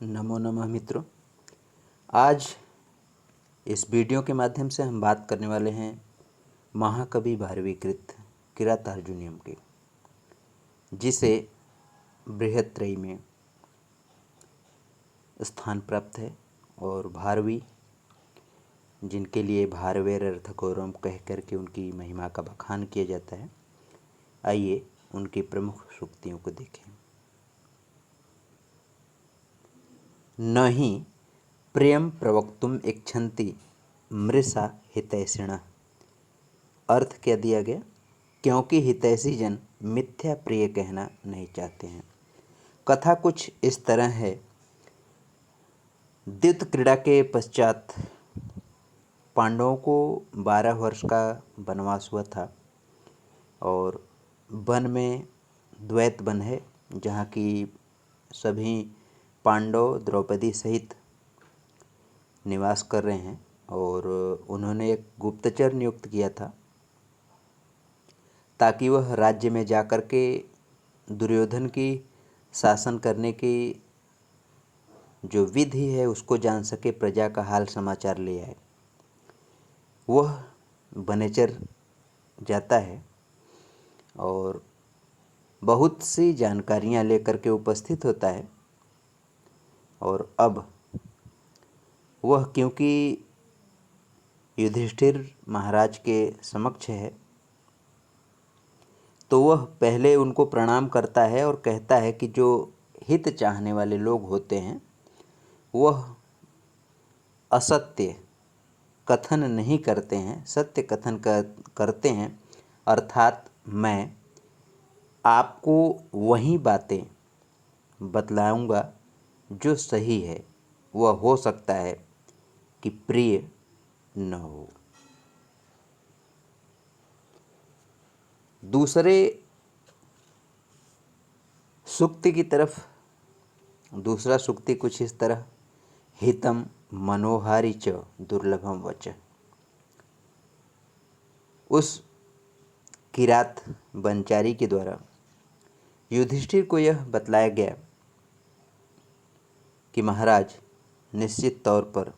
नमो नमः मित्रों। आज इस वीडियो के माध्यम से हम बात करने वाले हैं महाकवि भारवीकृत किरातार्जुनीयम की, जिसे बृहत्त्रयी में स्थान प्राप्त है। और भारवी, जिनके लिए भारवेर अर्थ गौरव कह करके उनकी महिमा का बखान किया जाता है। आइए उनकी प्रमुख सूक्तियों को देखें। न हि प्रियं प्रवक्तुम इच्छन्ति मृषा हितैषिणः। अर्थ क्या दिया गया? क्योंकि हितैषी जन मिथ्या प्रिय कहना नहीं चाहते हैं। कथा कुछ इस तरह है। द्यूत क्रीड़ा के पश्चात पांडवों को 12 वर्ष का वनवास हुआ था और वन में द्वैत वन है, जहाँ की सभी पांडव द्रौपदी सहित निवास कर रहे हैं। और उन्होंने एक गुप्तचर नियुक्त किया था ताकि वह राज्य में जाकर के दुर्योधन की शासन करने की जो विधि है उसको जान सके, प्रजा का हाल समाचार ले आए। वह वनेचर जाता है और बहुत सी जानकारियां लेकर के उपस्थित होता है। और अब वह क्योंकि युधिष्ठिर महाराज के समक्ष है, तो वह पहले उनको प्रणाम करता है और कहता है कि जो हित चाहने वाले लोग होते हैं वह असत्य कथन नहीं करते हैं, सत्य कथन करते हैं। अर्थात मैं आपको वही बातें बतलाऊंगा जो सही है। वह हो सकता है कि प्रिय न हो। दूसरे सूक्ति की तरफ दूसरा सूक्ति कुछ इस तरह। हितम मनोहारी च दुर्लभम वच। उस किरात बनचारी के द्वारा युधिष्ठिर को यह बतलाया गया कि महाराज, निश्चित तौर पर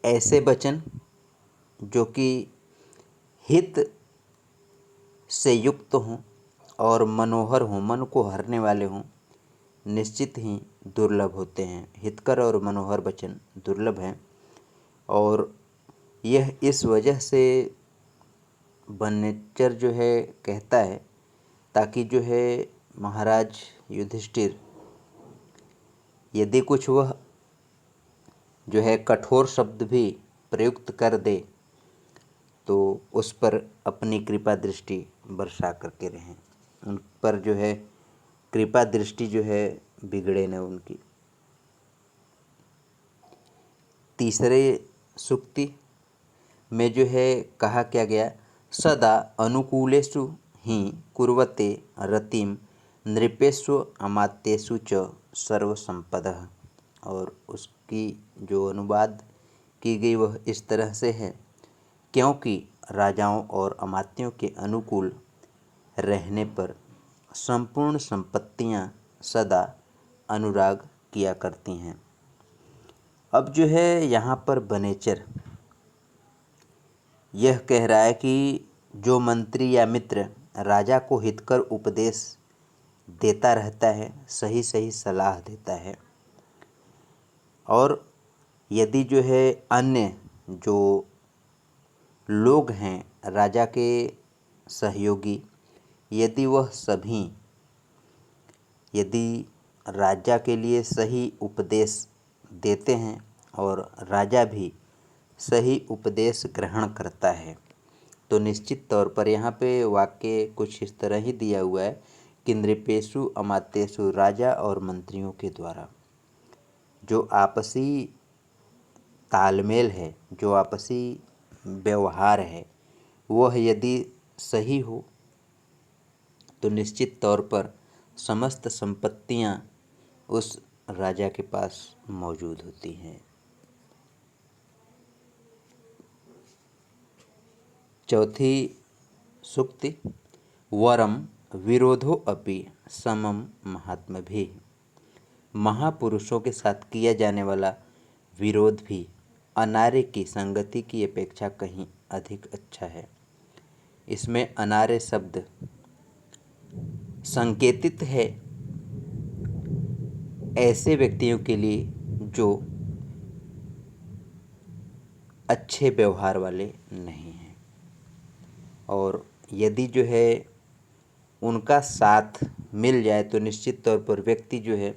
ऐसे वचन जो कि हित से युक्त हों और मनोहर हों, मन को हरने वाले हों, निश्चित ही दुर्लभ होते हैं। हितकर और मनोहर वचन दुर्लभ हैं। और यह इस वजह से वनेचर जो है कहता है ताकि जो है महाराज युधिष्ठिर यदि कुछ वह जो है कठोर शब्द भी प्रयुक्त कर दे तो उस पर अपनी कृपा दृष्टि बरसा करके रहें। उन पर जो है कृपा दृष्टि जो है बिगड़े न उनकी। तीसरे सूक्ति में जो है कहा क्या गया, सदा अनुकूलेषु ही कुर्वते रतिम नृपेषु अमात्येषु च सर्वसंपदः। और उसकी जो अनुवाद की गई वह इस तरह से है, क्योंकि राजाओं और अमात्यों के अनुकूल रहने पर संपूर्ण संपत्तियां सदा अनुराग किया करती हैं। अब जो है यहाँ पर वनेचर यह कह रहा है कि जो मंत्री या मित्र राजा को हितकर उपदेश देता रहता है, सही सही सलाह देता है, और यदि जो है अन्य जो लोग हैं राजा के सहयोगी, यदि राजा के लिए सही उपदेश देते हैं और राजा भी सही उपदेश ग्रहण करता है, तो निश्चित तौर पर यहाँ पे वाक्य कुछ इस तरह ही दिया हुआ है कि नृपेषु अमात्येषु, राजा और मंत्रियों के द्वारा जो आपसी तालमेल है, जो आपसी व्यवहार है, वह यदि सही हो तो निश्चित तौर पर समस्त संपत्तियां उस राजा के पास मौजूद होती हैं। चौथी सूक्ति, वरम विरोधो अपि समम महात्मभिः। महापुरुषों के साथ किया जाने वाला विरोध भी अनार्य की संगति की अपेक्षा कहीं अधिक अच्छा है। इसमें अनार्य शब्द संकेतित है ऐसे व्यक्तियों के लिए जो अच्छे व्यवहार वाले नहीं हैं, और यदि जो है उनका साथ मिल जाए तो निश्चित तौर पर व्यक्ति जो है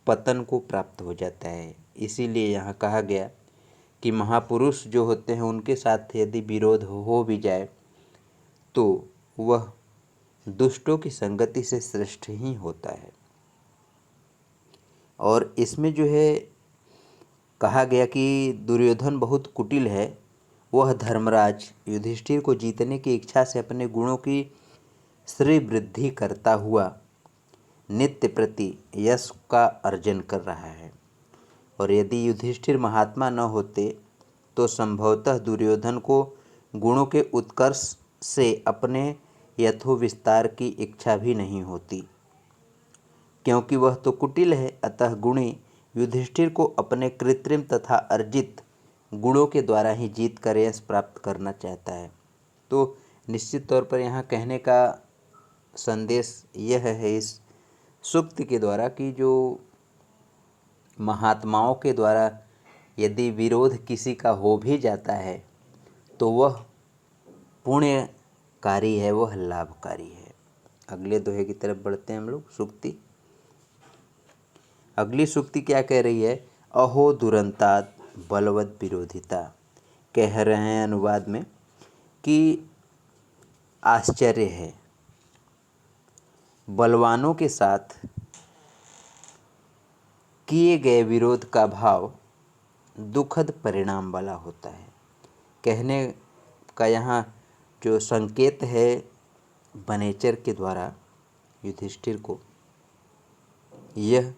पतन को प्राप्त हो जाता है। इसीलिए यहाँ कहा गया कि महापुरुष जो होते हैं उनके साथ यदि विरोध हो भी जाए तो वह दुष्टों की संगति से श्रेष्ठ ही होता है। और इसमें जो है कहा गया कि दुर्योधन बहुत कुटिल है। वह धर्मराज युधिष्ठिर को जीतने की इच्छा से अपने गुणों की श्री वृद्धि करता हुआ नित्य प्रति यश का अर्जन कर रहा है। और यदि युधिष्ठिर महात्मा न होते तो संभवतः दुर्योधन को गुणों के उत्कर्ष से अपने यथोविस्तार की इच्छा भी नहीं होती, क्योंकि वह तो कुटिल है। अतः गुणी युधिष्ठिर को अपने कृत्रिम तथा अर्जित गुणों के द्वारा ही जीत कर यश प्राप्त करना चाहता है। तो निश्चित तौर पर यहाँ कहने का संदेश यह है इस सूक्त के द्वारा कि जो महात्माओं के द्वारा यदि विरोध किसी का हो भी जाता है तो वह पुण्यकारी है, वह लाभकारी है। अगले दोहे की तरफ बढ़ते हैं हम लोग। सूक्ति, अगली सूक्ति क्या कह रही है? अहो दुरंतात बलवत विरोधिता। कह रहे हैं अनुवाद में कि आश्चर्य है, बलवानों के साथ किए गए विरोध का भाव दुखद परिणाम वाला होता है। कहने का यहाँ जो संकेत है बनेचर के द्वारा युधिष्ठिर को, यह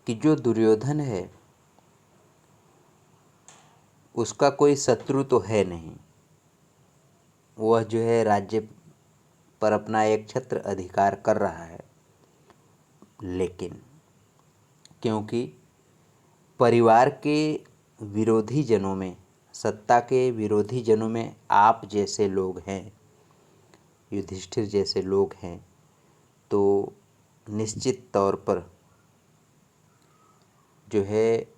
कि जो दुर्योधन है उसका कोई शत्रु तो है नहीं। वह जो है राज्य पर अपना एक छत्र अधिकार कर रहा है, लेकिन क्योंकि परिवार के विरोधी जनों में, सत्ता के विरोधी जनों में आप जैसे लोग हैं, युधिष्ठिर जैसे लोग हैं, तो निश्चित तौर पर जो है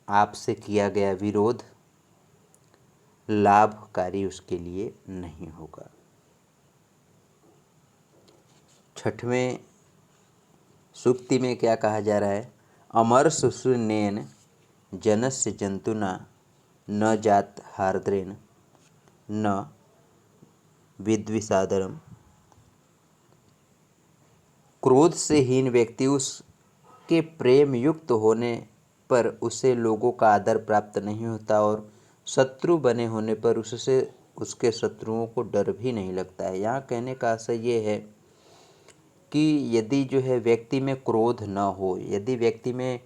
आपसे किया गया विरोध लाभकारी उसके लिए नहीं होगा। छठवें सूक्ति में क्या कहा जा रहा है? अमर सुसुनेन जनस्य जंतुना न जात हार्द्रेन न विद्विषादरम। क्रोध से हीन व्यक्ति उसके प्रेम युक्त होने पर उसे लोगों का आदर प्राप्त नहीं होता, और शत्रु बने होने पर उससे उसके शत्रुओं को डर भी नहीं लगता है। यहाँ कहने का आशय ये है कि यदि जो है व्यक्ति में क्रोध न हो, यदि व्यक्ति में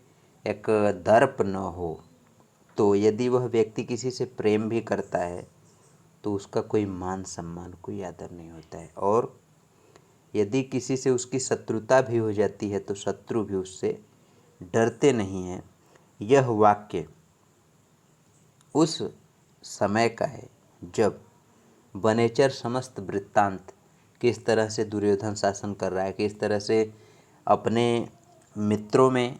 एक दर्प न हो, तो यदि वह व्यक्ति किसी से प्रेम भी करता है तो उसका कोई मान सम्मान, कोई आदर नहीं होता है। और यदि किसी से उसकी शत्रुता भी हो जाती है तो शत्रु भी उससे डरते नहीं हैं। यह वाक्य उस समय का है जब बनेचर समस्त वृत्तांत, किस तरह से दुर्योधन शासन कर रहा है, किस तरह से अपने मित्रों में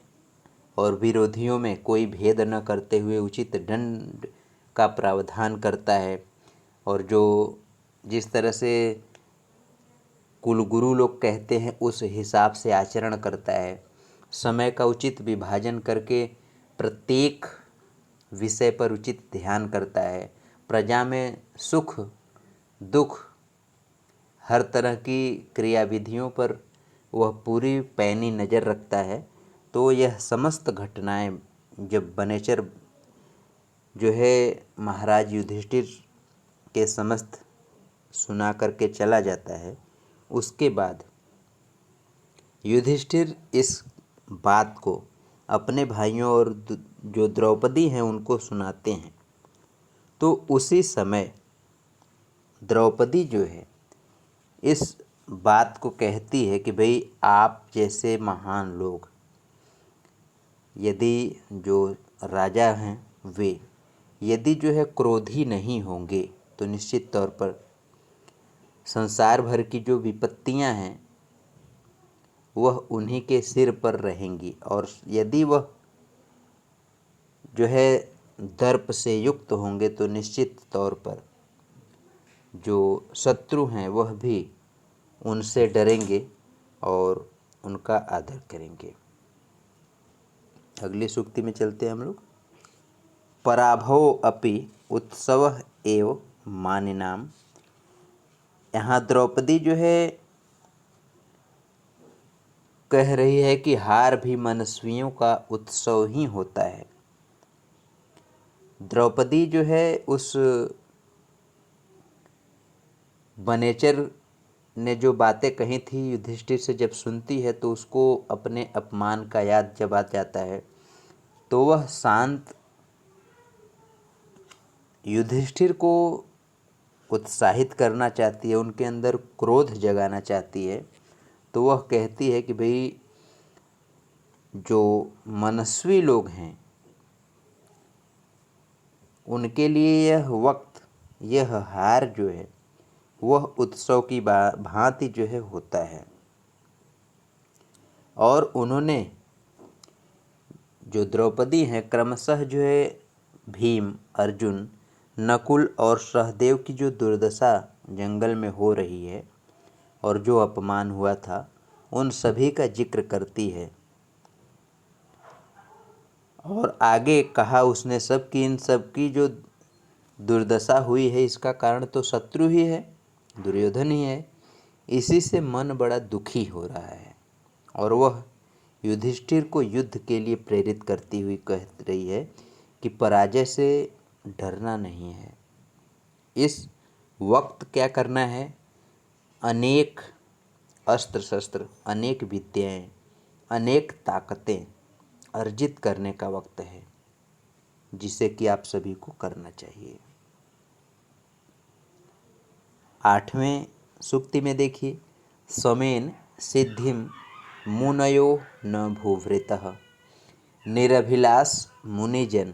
और विरोधियों में कोई भेद न करते हुए उचित दंड का प्रावधान करता है, और जो जिस तरह से कुलगुरु लोग कहते हैं उस हिसाब से आचरण करता है, समय का उचित विभाजन करके प्रत्येक विषय पर उचित ध्यान करता है, प्रजा में सुख दुख हर तरह की क्रियाविधियों पर वह पूरी पैनी नज़र रखता है। तो यह समस्त घटनाएं जब बनेचर जो है महाराज युधिष्ठिर के समस्त सुना करके चला जाता है, उसके बाद युधिष्ठिर इस बात को अपने भाइयों और जो द्रौपदी हैं उनको सुनाते हैं। तो उसी समय द्रौपदी जो है इस बात को कहती है कि भाई आप जैसे महान लोग यदि जो राजा हैं वे यदि जो है क्रोधी नहीं होंगे तो निश्चित तौर पर संसार भर की जो विपत्तियां हैं वह उन्हीं के सिर पर रहेंगी। और यदि वह जो है दर्प से युक्त होंगे तो निश्चित तौर पर जो शत्रु हैं वह भी उनसे डरेंगे और उनका आदर करेंगे। अगली सूक्ति में चलते हैं हम लोग। पराभव अपि उत्सव एव मानिनाम। यहाँ द्रौपदी जो है कह रही है कि हार भी मनस्वियों का उत्सव ही होता है। द्रौपदी जो है उस वनेचर ने जो बातें कही थी युधिष्ठिर से जब सुनती है तो उसको अपने अपमान का याद जब आ जाता है तो वह शांत युधिष्ठिर को उत्साहित करना चाहती है, उनके अंदर क्रोध जगाना चाहती है। तो वह कहती है कि भाई जो मनस्वी लोग हैं उनके लिए यह वक्त, यह हार जो है वह उत्सव की भांति जो है होता है। और उन्होंने जो द्रौपदी हैं क्रमशः जो है भीम, अर्जुन, नकुल और सहदेव की जो दुर्दशा जंगल में हो रही है और जो अपमान हुआ था उन सभी का जिक्र करती है। और आगे कहा उसने सब कि इन सब की जो दुर्दशा हुई है इसका कारण तो शत्रु ही है, दुर्योधन ही है। इसी से मन बड़ा दुखी हो रहा है। और वह युधिष्ठिर को युद्ध के लिए प्रेरित करती हुई कह रही है कि पराजय से डरना नहीं है, इस वक्त क्या करना है, अनेक अस्त्र शस्त्र, अनेक विद्याएं, अनेक ताकतें अर्जित करने का वक्त है, जिसे कि आप सभी को करना चाहिए। 8वें सूक्ति में देखिए, समेन सिद्धिम मुनयो न भूवृतः निरभिलाष मुनिजन।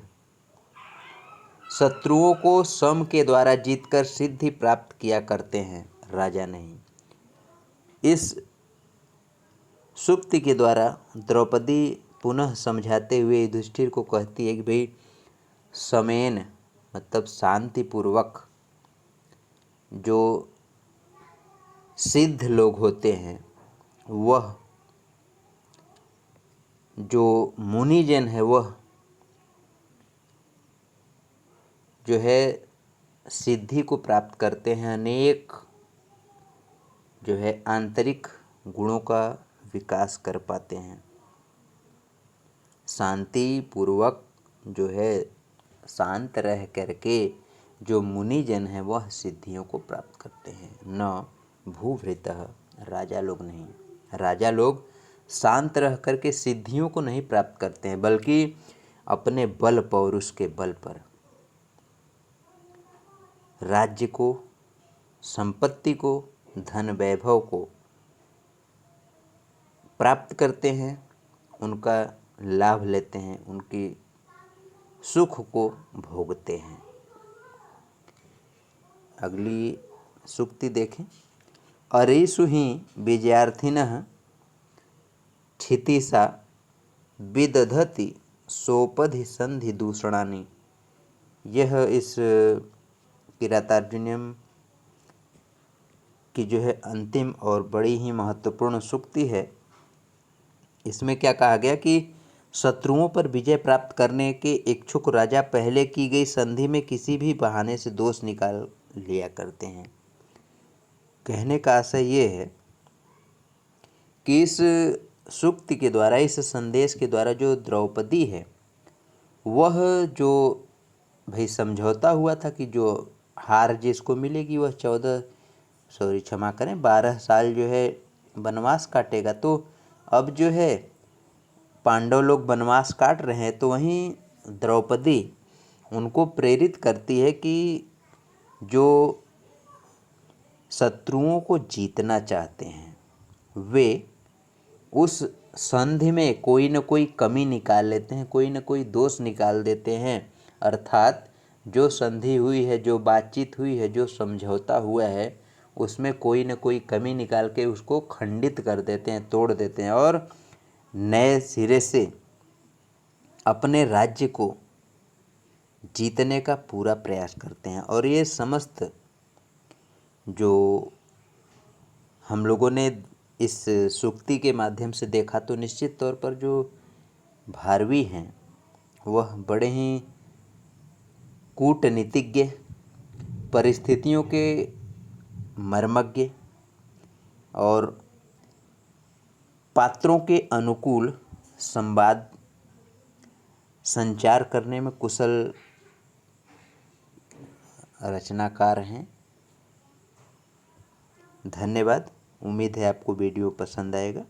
शत्रुओं को सम के द्वारा जीतकर सिद्धि प्राप्त किया करते हैं, राजा नहीं। इस सूक्ति के द्वारा द्रौपदी पुनः समझाते हुए युधिष्ठिर को कहती है कि भाई समेन मतलब शांतिपूर्वक जो सिद्ध लोग होते हैं, वह जो मुनिजन है वह जो है सिद्धि को प्राप्त करते हैं, अनेक जो है आंतरिक गुणों का विकास कर पाते हैं। शांति पूर्वक जो है शांत रह करके जो मुनिजन है वह सिद्धियों को प्राप्त करते हैं, न भूभृतः, राजा लोग नहीं। राजा लोग शांत रह करके सिद्धियों को नहीं प्राप्त करते हैं, बल्कि अपने बल पौरुष के बल पर राज्य को, संपत्ति को, धन वैभव को प्राप्त करते हैं, उनका लाभ लेते हैं, उनकी सुख को भोगते हैं। अगली सूक्ति देखें। अरेषु ही विजयार्थिनः क्षितिसा विदधति सोपधि संधि दूषणानि। यह इस किरातार्जुनीयम की जो है अंतिम और बड़ी ही महत्वपूर्ण सूक्ति है। इसमें क्या कहा गया कि शत्रुओं पर विजय प्राप्त करने के इच्छुक राजा पहले की गई संधि में किसी भी बहाने से दोष निकाल लिया करते हैं। कहने का आशय ये है कि इस सूक्ति के द्वारा, इस संदेश के द्वारा जो द्रौपदी है वह जो भाई समझौता हुआ था कि जो हार जिसको मिलेगी वह 12 साल जो है वनवास काटेगा। तो अब जो है पांडव लोग वनवास काट रहे हैं, तो वहीं द्रौपदी उनको प्रेरित करती है कि जो शत्रुओं को जीतना चाहते हैं वे उस संधि में कोई न कोई कमी निकाल लेते हैं, कोई न कोई दोष निकाल देते हैं। अर्थात जो संधि हुई है, जो बातचीत हुई है, जो समझौता हुआ है, उसमें कोई न कोई कमी निकाल के उसको खंडित कर देते हैं, तोड़ देते हैं और नए सिरे से अपने राज्य को जीतने का पूरा प्रयास करते हैं। और ये समस्त जो हम लोगों ने इस सूक्ति के माध्यम से देखा, तो निश्चित तौर पर जो भारवी हैं वह बड़े ही कूटनीतिज्ञ, परिस्थितियों के मर्मज्ञ और पात्रों के अनुकूल संवाद संचार करने में कुशल रचनाकार हैं। धन्यवाद। उम्मीद है आपको वीडियो पसंद आएगा।